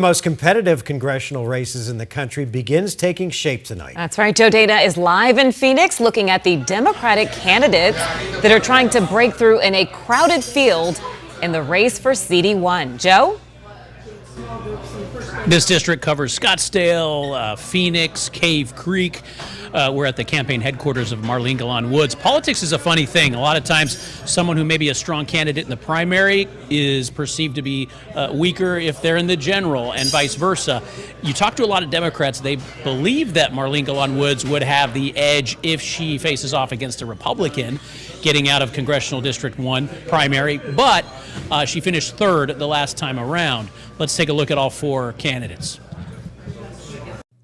The most competitive congressional races in the country begins taking shape tonight. That's right. Joe Dana is live in Phoenix looking at the Democratic candidates that are trying to break through in a crowded field in the race for CD1. Joe? This district covers Scottsdale, Phoenix, Cave Creek. We're at the campaign headquarters of Marlene Galan Woods. Politics is a funny thing. A lot of times someone who may be a strong candidate in the primary is perceived to be weaker if they're in the general, and vice versa. You talk to a lot of Democrats, they believe that Marlene Galan Woods would have the edge if she faces off against a Republican getting out of Congressional District 1 primary, but she finished third the last time around. Let's take a look at all four candidates.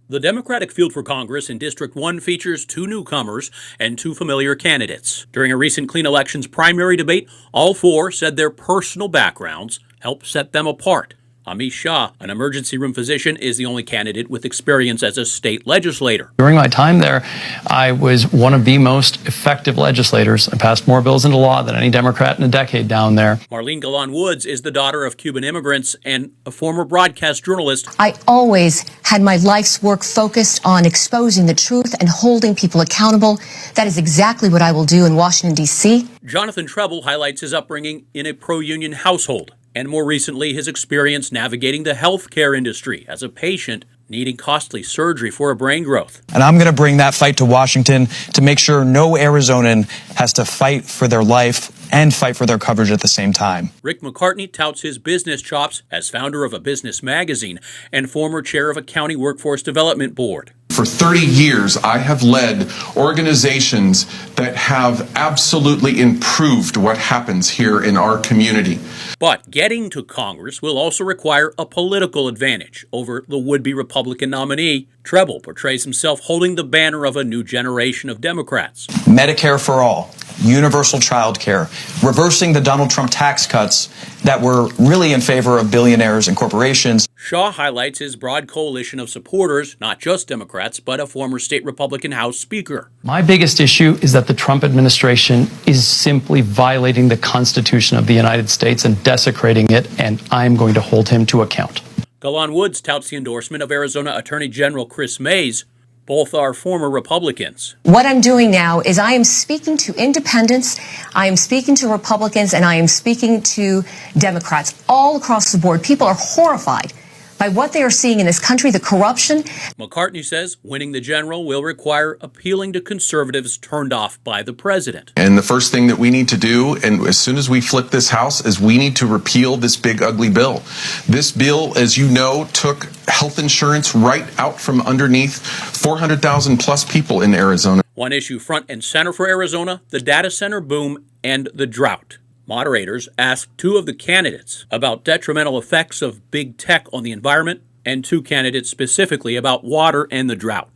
The Democratic field for Congress in District 1 features two newcomers and two familiar candidates. During a recent clean elections primary debate, all four said their personal backgrounds helped set them apart. Amish Shah, an emergency room physician, is the only candidate with experience as a state legislator. During my time there, I was one of the most effective legislators. I passed more bills into law than any Democrat in a decade down there. Marlene Galan Woods is the daughter of Cuban immigrants and a former broadcast journalist. I always had my life's work focused on exposing the truth and holding people accountable. That is exactly what I will do in Washington, D.C. Jonathan Treble highlights his upbringing in a pro-union household, and more recently his experience navigating the healthcare industry as a patient needing costly surgery for a brain growth. And I'm going to bring that fight to Washington to make sure no Arizonan has to fight for their life and fight for their coverage at the same time. Rick McCartney touts his business chops as founder of a business magazine and former chair of a county workforce development board. For 30 years, I have led organizations that have absolutely improved what happens here in our community. But getting to Congress will also require a political advantage over the would-be Republican nominee. Treble portrays himself holding the banner of a new generation of Democrats. Medicare for all, universal child care, reversing the Donald Trump tax cuts that were really in favor of billionaires and corporations. Shaw highlights his broad coalition of supporters, not just Democrats, but a former state Republican House Speaker. My biggest issue is that the Trump administration is simply violating the Constitution of the United States and desecrating it, and I'm going to hold him to account. Galan Woods touts the endorsement of Arizona Attorney General Chris Mays. Both are former Republicans. What I'm doing now is I am speaking to independents, I am speaking to Republicans, and I am speaking to Democrats all across the board. People are horrified by what they are seeing in this country, the corruption. McCartney says winning the general will require appealing to conservatives turned off by the president. And the first thing that we need to do, and as soon as we flip this House, is we need to repeal this big, ugly bill. This bill, as you know, took health insurance right out from underneath 400,000 plus people in Arizona. One issue front and center for Arizona, the data center boom and the drought. Moderators asked two of the candidates about detrimental effects of big tech on the environment, and two candidates specifically about water and the drought.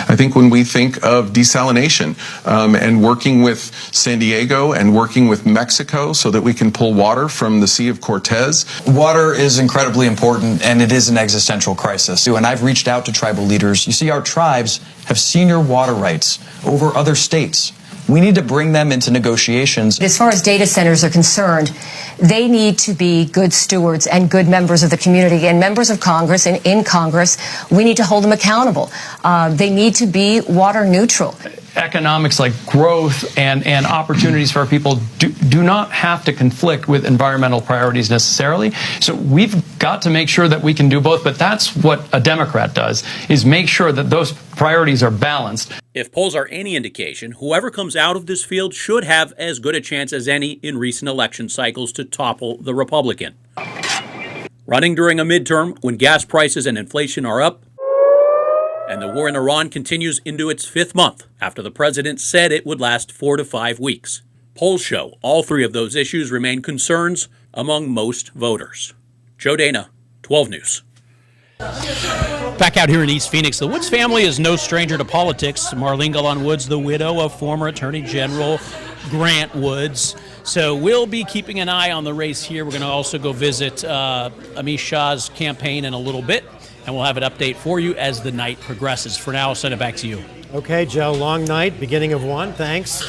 I think when we think of desalination and working with San Diego and working with Mexico so that we can pull water from the Sea of Cortez. Water is incredibly important, and it is an existential crisis. And I've reached out to tribal leaders. You see, our tribes have senior water rights over other states. We need to bring them into negotiations. As far as data centers are concerned, they need to be good stewards and good members of the community and members of Congress. And in Congress, we need to hold them accountable. They need to be water neutral. Economics like growth and opportunities for our people do not have to conflict with environmental priorities necessarily. So we've got to make sure that we can do both. But that's what a Democrat does, is make sure that those priorities are balanced. If polls are any indication, whoever comes out of this field should have as good a chance as any in recent election cycles to topple the Republican. Running during a midterm when gas prices and inflation are up, and the war in Iran continues into its fifth month after the president said it would last 4 to 5 weeks. Polls show all three of those issues remain concerns among most voters. Joe Dana, 12 News. Back out here in East Phoenix, the Woods family is no stranger to politics. Marlene Galan Woods, the widow of former Attorney General Grant Woods. So we'll be keeping an eye on the race here. We're going to also go visit Amish Shah's campaign in a little bit, and we'll have an update for you as the night progresses. For now, I'll send it back to you. Okay, Joe, long night, beginning of one. Thanks.